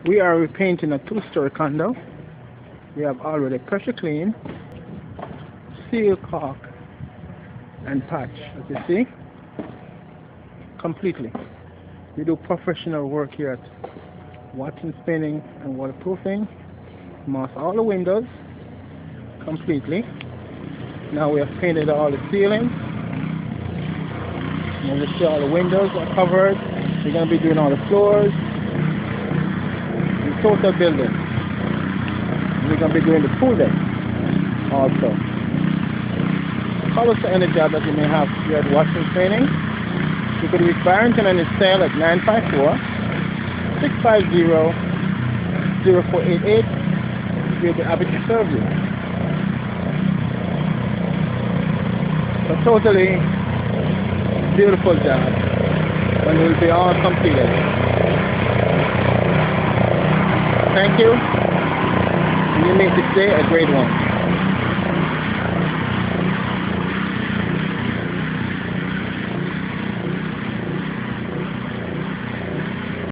We are repainting a two-story condo. We have already pressure clean, seal caulk and patch, as you see, completely. We do professional work here at Watson Painting and Waterproofing. Mask all the windows completely. Now we have painted all the ceilings. And you see all the windows are covered. We're going to be doing all the floors. The total building. We're going to be doing the pool deck also. Call us for any job that you may have here at Watson Painting. You could reach Barrington and his sale at 954-650-0488. We'll be happy to serve you. A totally beautiful job when it will be all completed. Thank you. You make this day a great one.